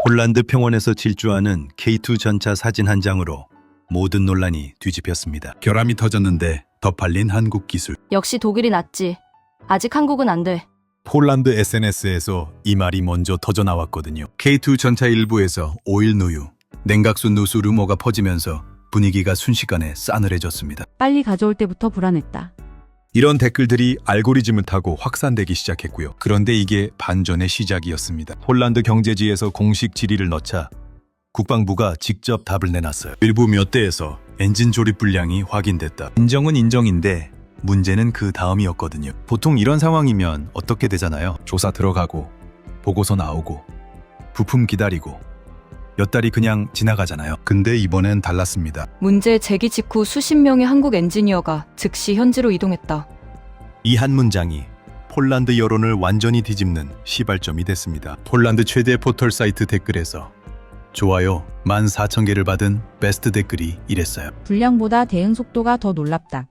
폴란드 평원에서 질주하는 K2 전차 사진 한 장으로 모든 논란이 뒤집혔습니다. 결함이 터졌는데 더 팔린 한국 기술. 역시 독일이 낫지. 아직 한국은 안 돼. 폴란드 SNS에서 이 말이 먼저 터져 나왔거든요. K2 전차 일부에서 오일 누유, 냉각수 누수 루머가 퍼지면서 분위기가 순식간에 싸늘해졌습니다. 빨리 가져올 때부터 불안했다. 이런 댓글들이 알고리즘을 타고 확산되기 시작했고요. 그런데 이게 반전의 시작이었습니다. 폴란드 경제지에서 공식 질의를 넣자 국방부가 직접 답을 내놨어요. 일부 몇 대에서 엔진 조립 불량이 확인됐다. 인정은 인정인데 문제는 그 다음이었거든요. 보통 이런 상황이면 어떻게 되잖아요. 조사 들어가고 보고서 나오고 부품 기다리고 몇 달이 그냥 지나가잖아요. 근데 이번엔 달랐습니다. 문제 제기 직후 수십 명의 한국 엔지니어가 즉시 현지로 이동했다. 이 한 문장이 폴란드 여론을 완전히 뒤집는 시발점이 됐습니다. 폴란드 최대 포털 사이트 댓글에서 좋아요 14,000개를 받은 베스트 댓글이 이랬어요. 불량보다 대응 속도가 더 놀랍다.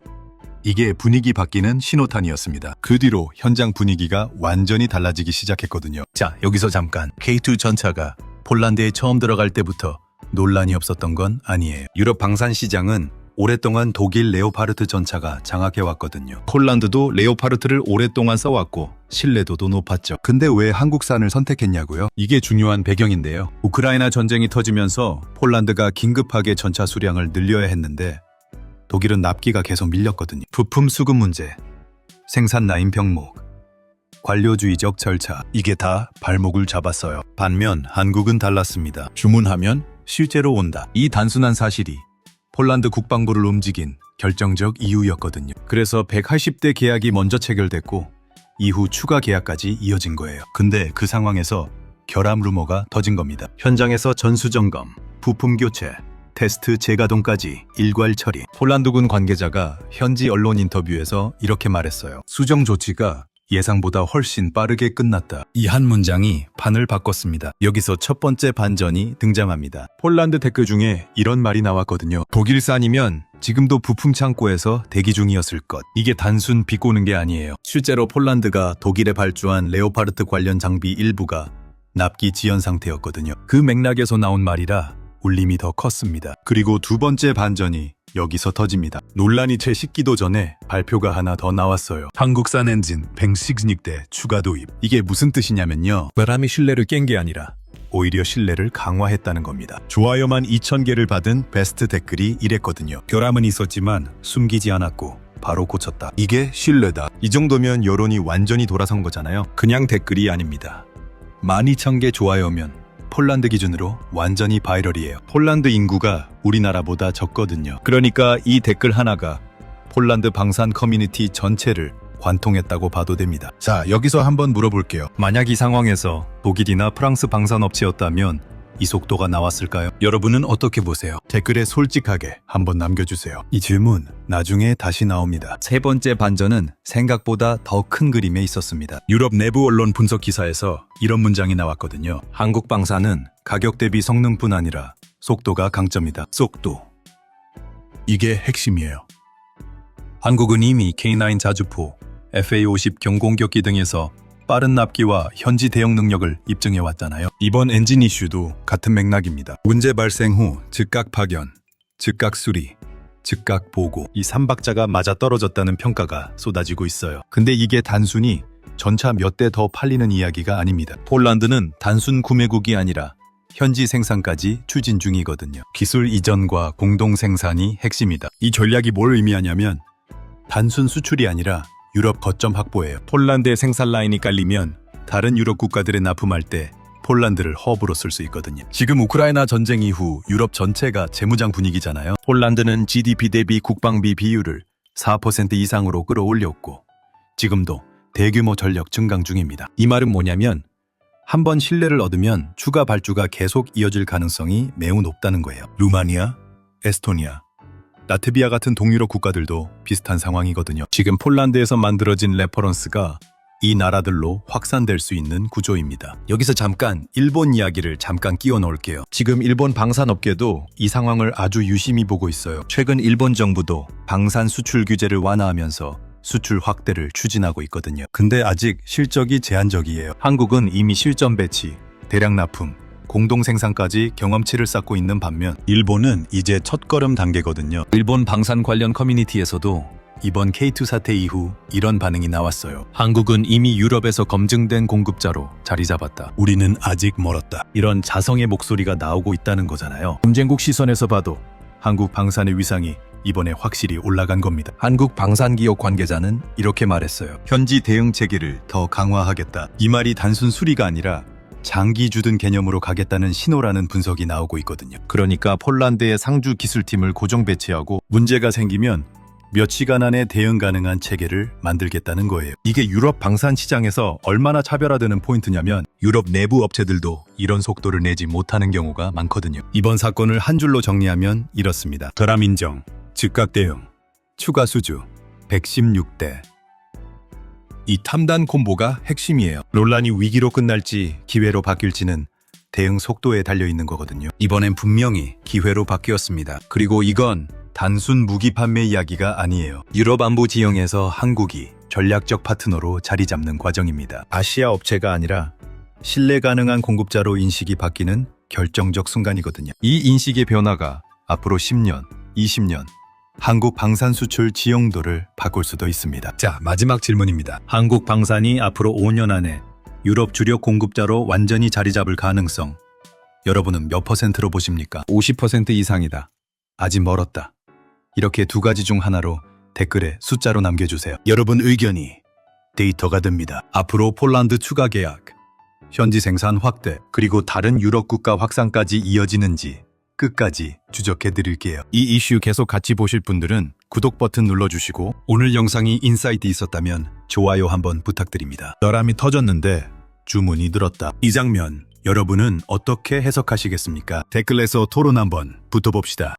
이게 분위기 바뀌는 신호탄이었습니다. 그 뒤로 현장 분위기가 완전히 달라지기 시작했거든요. 자, 여기서 잠깐. K2 전차가 폴란드에 처음 들어갈 때부터 논란이 없었던 건 아니에요. 유럽 방산 시장은 오랫동안 독일 레오파르트 전차가 장악해왔거든요. 폴란드도 레오파르트를 오랫동안 써왔고 신뢰도도 높았죠. 근데 왜 한국산을 선택했냐고요? 이게 중요한 배경인데요. 우크라이나 전쟁이 터지면서 폴란드가 긴급하게 전차 수량을 늘려야 했는데 독일은 납기가 계속 밀렸거든요. 부품 수급 문제, 생산 라인 병목, 관료주의적 절차, 이게 다 발목을 잡았어요. 반면 한국은 달랐습니다. 주문하면 실제로 온다. 이 단순한 사실이 폴란드 국방부를 움직인 결정적 이유였거든요. 그래서 180대 계약이 먼저 체결됐고 이후 추가 계약까지 이어진 거예요. 근데 그 상황에서 결함 루머가 터진 겁니다. 현장에서 전수점검, 부품 교체, 테스트 재가동까지 일괄 처리. 폴란드군 관계자가 현지 언론 인터뷰에서 이렇게 말했어요. 수정 조치가 예상보다 훨씬 빠르게 끝났다. 이 한 문장이 판을 바꿨습니다. 여기서 첫 번째 반전이 등장합니다. 폴란드 댓글 중에 이런 말이 나왔거든요. 독일산이면 지금도 부품 창고에서 대기 중이었을 것. 이게 단순 비꼬는 게 아니에요. 실제로 폴란드가 독일에 발주한 레오파르트 관련 장비 일부가 납기 지연 상태였거든요. 그 맥락에서 나온 말이라 울림이 더 컸습니다. 그리고 두 번째 반전이 여기서 터집니다. 논란이 채 식기도 전에 발표가 하나 더 나왔어요. 한국산 엔진 116대 추가 도입. 이게 무슨 뜻이냐면요. 사람이 신뢰를 깬 게 아니라 오히려 신뢰를 강화했다는 겁니다. 좋아요만 2,000개를 받은 베스트 댓글이 이랬거든요. 결함은 있었지만 숨기지 않았고 바로 고쳤다. 이게 신뢰다. 이 정도면 여론이 완전히 돌아선 거잖아요. 그냥 댓글이 아닙니다. 12,000개 좋아요면 폴란드 기준으로 완전히 바이럴이에요. 폴란드 인구가 우리나라보다 적거든요. 그러니까 이 댓글 하나가 폴란드 방산 커뮤니티 전체를 관통했다고 봐도 됩니다. 자, 여기서 한번 물어볼게요. 만약 이 상황에서 독일이나 프랑스 방산업체였다면 이 속도가 나왔을까요? 여러분은 어떻게 보세요? 댓글에 솔직하게 한번 남겨주세요. 이 질문 나중에 다시 나옵니다. 세 번째 반전은 생각보다 더 큰 그림에 있었습니다. 유럽 내부 언론 분석 기사에서 이런 문장이 나왔거든요. 한국 방산은 가격 대비 성능뿐 아니라 속도가 강점이다. 속도. 이게 핵심이에요. 한국은 이미 K9 자주포, FA-50 경공격기 등에서 빠른 납기와 현지 대응 능력을 입증해왔잖아요. 이번 엔진 이슈도 같은 맥락입니다. 문제 발생 후 즉각 파견, 즉각 수리, 즉각 보고, 이 3박자가 맞아떨어졌다는 평가가 쏟아지고 있어요. 근데 이게 단순히 전차 몇 대 더 팔리는 이야기가 아닙니다. 폴란드는 단순 구매국이 아니라 현지 생산까지 추진 중이거든요. 기술 이전과 공동 생산이 핵심이다. 이 전략이 뭘 의미하냐면 단순 수출이 아니라 유럽 거점 확보예요. 폴란드의 생산 라인이 깔리면 다른 유럽 국가들에 납품할 때 폴란드를 허브로 쓸 수 있거든요. 지금 우크라이나 전쟁 이후 유럽 전체가 재무장 분위기잖아요. 폴란드는 GDP 대비 국방비 비율을 4% 이상으로 끌어올렸고 지금도 대규모 전력 증강 중입니다. 이 말은 뭐냐면 한번 신뢰를 얻으면 추가 발주가 계속 이어질 가능성이 매우 높다는 거예요. 루마니아, 에스토니아, 라트비아 같은 동유럽 국가들도 비슷한 상황이거든요. 지금 폴란드에서 만들어진 레퍼런스가 이 나라들로 확산될 수 있는 구조입니다. 여기서 잠깐 일본 이야기를 잠깐 끼워 넣을게요. 지금 일본 방산업계도 이 상황을 아주 유심히 보고 있어요. 최근 일본 정부도 방산 수출 규제를 완화하면서 수출 확대를 추진하고 있거든요. 근데 아직 실적이 제한적이에요. 한국은 이미 실전 배치, 대량 납품, 공동 생산까지 경험치를 쌓고 있는 반면 일본은 이제 첫걸음 단계거든요. 일본 방산 관련 커뮤니티에서도 이번 K2 사태 이후 이런 반응이 나왔어요. 한국은 이미 유럽에서 검증된 공급자로 자리 잡았다. 우리는 아직 멀었다. 이런 자성의 목소리가 나오고 있다는 거잖아요. 검증국 시선에서 봐도 한국 방산의 위상이 이번에 확실히 올라간 겁니다. 한국 방산기업 관계자는 이렇게 말했어요. 현지 대응 체계를 더 강화하겠다. 이 말이 단순 수리가 아니라 장기 주둔 개념으로 가겠다는 신호라는 분석이 나오고 있거든요. 그러니까 폴란드의 상주 기술팀을 고정 배치하고 문제가 생기면 몇 시간 안에 대응 가능한 체계를 만들겠다는 거예요. 이게 유럽 방산 시장에서 얼마나 차별화되는 포인트냐면 유럽 내부 업체들도 이런 속도를 내지 못하는 경우가 많거든요. 이번 사건을 한 줄로 정리하면 이렇습니다. 결함 인정, 즉각 대응, 추가 수주, 116대. 이 탐단 콤보가 핵심이에요. 논란이 위기로 끝날지 기회로 바뀔지는 대응 속도에 달려있는 거거든요. 이번엔 분명히 기회로 바뀌었습니다. 그리고 이건 단순 무기 판매 이야기가 아니에요. 유럽 안보 지형에서 한국이 전략적 파트너로 자리 잡는 과정입니다. 아시아 업체가 아니라 신뢰 가능한 공급자로 인식이 바뀌는 결정적 순간이거든요. 이 인식의 변화가 앞으로 10년, 20년 한국 방산 수출 지형도를 바꿀 수도 있습니다. 자, 마지막 질문입니다. 한국 방산이 앞으로 5년 안에 유럽 주력 공급자로 완전히 자리 잡을 가능성, 여러분은 몇 %로 보십니까? 50% 이상이다. 아직 멀었다. 이렇게 두 가지 중 하나로 댓글에 숫자로 남겨주세요. 여러분 의견이 데이터가 됩니다. 앞으로 폴란드 추가 계약, 현지 생산 확대, 그리고 다른 유럽 국가 확산까지 이어지는지 끝까지 추적해 드릴게요. 이 이슈 계속 같이 보실 분들은 구독 버튼 눌러주시고 오늘 영상이 인사이트 있었다면 좋아요 한번 부탁드립니다. 결함이 터졌는데 주문이 늘었다. 이 장면 여러분은 어떻게 해석하시겠습니까? 댓글에서 토론 한번 붙어봅시다.